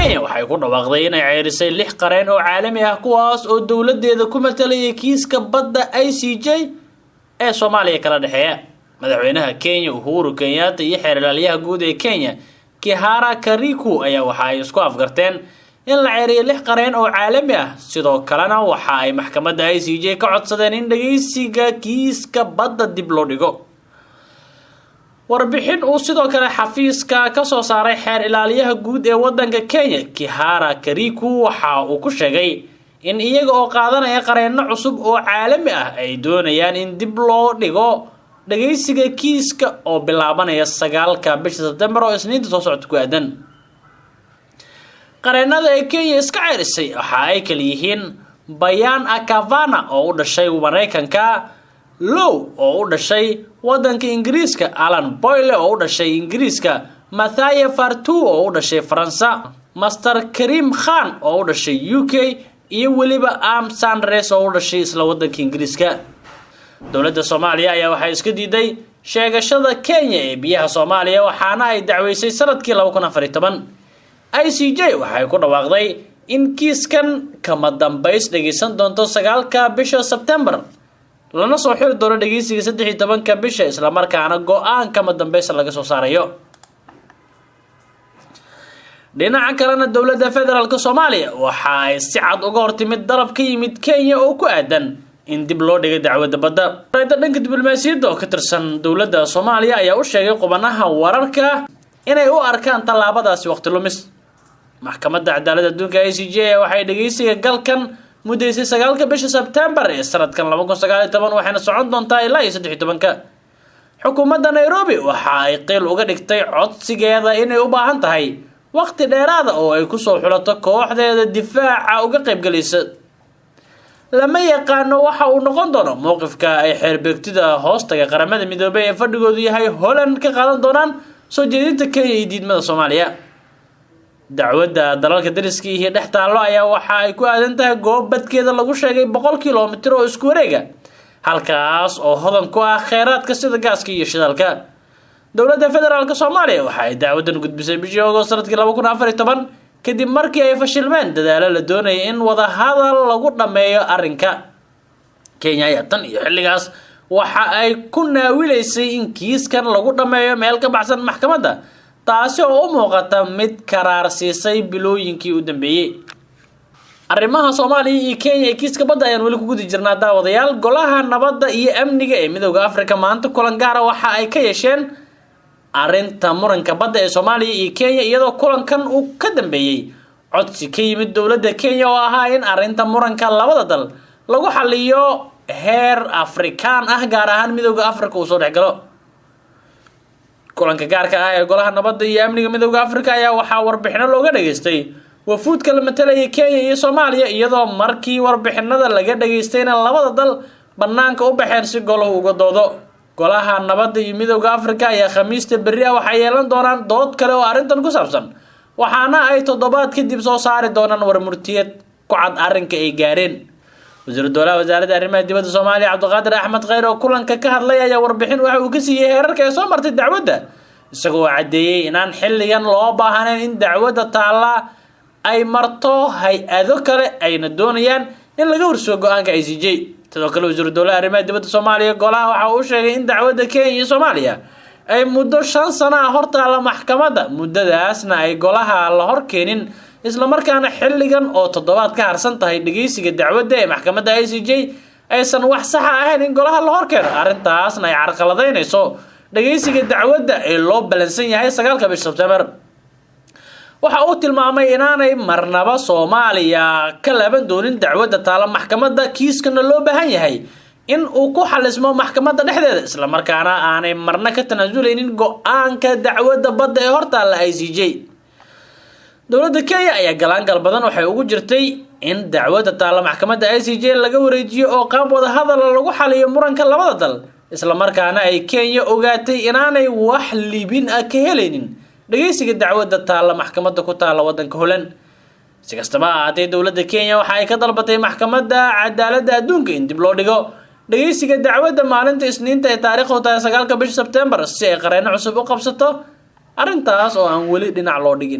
Kenya waxay ku dhawaaqday inay ceyrisay 6 qareen oo caalami ah kuwaas oo dawladeeda ku matalay kiiska badda ICJ ee Soomaaliya kala dhaxeeya. Madaxweynaha Kenya Uhuru Kenyatta iyo xeer ilaaliyaha guud ee Kenya Kihara Kariku ayaa waxa ay isku afgarteen in la ceyriyo 6 qareen oo caalami ah, sidoo kalena waxa ay maxkamadda ICJ ka codsadeen in dhageysiga kiiska badda dib loo dhigo. warbixin uu sidoo kale xafiiska ka soo saaray xeer ilaaliyaha guud ee wadanka Kenya Kihara Kariku waxa uu ku sheegay in iyaga oo qaadanaya qareeno cusub oo caalami ah ay doonayaan in dib loo dhigo dhageysiga kiiska oo bilaabanaya 9ka bisha September oo Isniinta soo socota ku aadan. qareenada ee Kenya iska ceyrisay waxa ay kala yihiin Bayan Akavana oo u dhashay Mareykanka, Low oo u dhashay wadanka Ingiriiska, Alan Boyle oo u dhashay Ingiriiska, Mathaye Fartu oo u dhashay Faransa, Master Karim Khan oo u dhashay UK iyo waliba Am Sandres oo u dhashay isla wadanka Ingiriiska. Dawladda Soomaaliya ayaa waxay iska diiday sheegashada Kenya ee biyaha Soomaaliya waxaana ay dacweysay sanadkii 2014. ICJ waxay ku dhawaaqday in kiiskan kama dambays dhageysan doonto 9ka bisha September. lana soo xiri doono dhageysiga 13ka bisha isla markaana go'aan kama dambaysa laga soo saarayo. dhinaca kalena dawladda federaalka Soomaaliya waxa ay si cad uga hortimid dalab ka yimid Kenya oo ku aadan in dib loo dhigo dacwadda badda. dhanka diblomaasiyadda oo ka tirsan dawladda Soomaaliya ayaa u sheegay qubanaha wararka inay u arkaan tallaabadaasi waqti lumis. maxkamadda cadaaladda adduunka ICJ waxay dhageysiga galkan mudaysay 9ka bisha September ee sanadkan 2019 waxayna socon doontaa ilaa 13ka. xukuumadda Nairobi waxa ay qeyl uga dhigtay codsigeeda inay u baahan tahay waqti dheeraad ah oo ay ku soo xulato kooxdeeda difaaca uga qaybgalaysa. lama yaqaano waxa uu noqon doono mowqifka ay xeerbeegtida hoostaga qaramada midoobay ee fadhigoodu yahay Holland ka qaadan doonaan soo jeedinta Kenya iyo diidmada Soomaaliya. dacwadda dalalka dariska iyo dhex taalo ayaa waxa ay ku aadan tahay goob badkeeda lagu sheegay 100 kiiloomitir oo isku wareega, halkaas oo hodan ku ah kheyraadka sida gaaska iyo shidaalka. dawladda federaalka Soomaaliya waxa ay dacwadan gudbisay bishii August sanadkii 2014 kadib markii ay fashilmeen dadaalo la doonayay in wada hadal lagu dhameeyo arrinka. Kenya ayaa tan iyo xilligaas waxa ay ku naawilaysay in kiiskan lagu dhameeyo meel ka baxsan maxkamadda, taasi oo u muuqata mid karaar siisay bilooyinkii u dambeeyay. arrimaha Soomaaliya iyo Kenya ee kiiska badda ayaan wali ku gudi jirnaa daawadayaal. golaha nabadda iyo amniga ee Midowga Afrika maanta kulan gaar ah waxa ay ka yeesheen arrinta muranka badda ee Soomaaliya iyo Kenya, iyadoo kulankan uu ka dambeeyay codsi ka yimid dawladda Kenya oo ahaa in arrinta muranka labada dal lagu xalliyo heer Afrikaan ah, gaar ahaan Midowga Afrika uu soo dhexgalo. kulanka gaarka ah ee golaha nabadda iyo amniga Midowga Afrika ayaa waxa warbixino looga dhageystay wafuudka la matalaya Kenya iyo Soomaaliya, iyadoo markii warbixinada laga dhageystayna labada dal banaanka u baxeen si goluhu uga doodo. golaha nabadda iyo Midowga Afrika ayaa Khamiista berri ah waxay yeelan doonaan dood kale oo arrintan ku saabsan, waxaana ay toddobaad kadib soo saari doonaan warmurtiyeed ku cad arrinka ay gaareen. wasiir dowladda wasaaradda arrimaha dibadda Soomaaliya Cabdiqaadir Axmed Khayr oo kulanka ka hadlay ayaa warbixin waxa uu ka siiyay heerarka ay soo martay dacwadda, isagoo cadeeyay inaan xilligan loo baahnayn in dacwadda taala ay marto hay-ado kale ayna doonayaan in laga warso go'aanka ICJ. sidoo kale wasiir dowladda arrimaha dibadda Soomaaliya golaha waxa uu sheegay in dacwadda Kenya iyo Soomaaliya ay muddo 5 sano ah hortaala maxkamadda, muddadaasna ay golaha la hor keenin, isla markaana xilligan oo toddobaad ka harsan tahay dhageysiga dacwadda ee maxkamadda ICJ aysan wax sax ahayn in golaha la hor keeno. arrintaasna ay carqaladeynayso dhageysiga dacwadda ee loo balansan yahay 9ka bisha September. waxa uu tilmaamay inaanay marnaba Soomaaliya ka laaban doonin dacwadda taala maxkamadda, kiiskana loo baahan yahay in uu ku xalismo maxkamadda dhexdeeda, isla markaana aanay marna ka tanaasuleynin go'aanka dacwadda badda ee hortaala ICJ. dawladda Kenya ayaa galaangal badan waxay ugu jirtay in dacwadda taala maxkamadda ICJ laga wareejiyo oo qaab wada hadal lagu xaliyo muranka labada dal, isla markaana ay Kenya ogaatay inaanay wax libin ah ka helaynin dhageysiga dacwadda taala maxkamadda ku taala wadanka Holland. si kastaba ha ahaatee dawladda Kenya waxa ay ka dalbatay maxkamadda cadaaladda adduunka in dib loo dhigo dhageysiga dacwadda maalinta Isniinta ee taariikhdu tahay 9ka bisha September si ay qareeno cusub u qabsato arrintaas oo aan weli dhinac loo dhigin.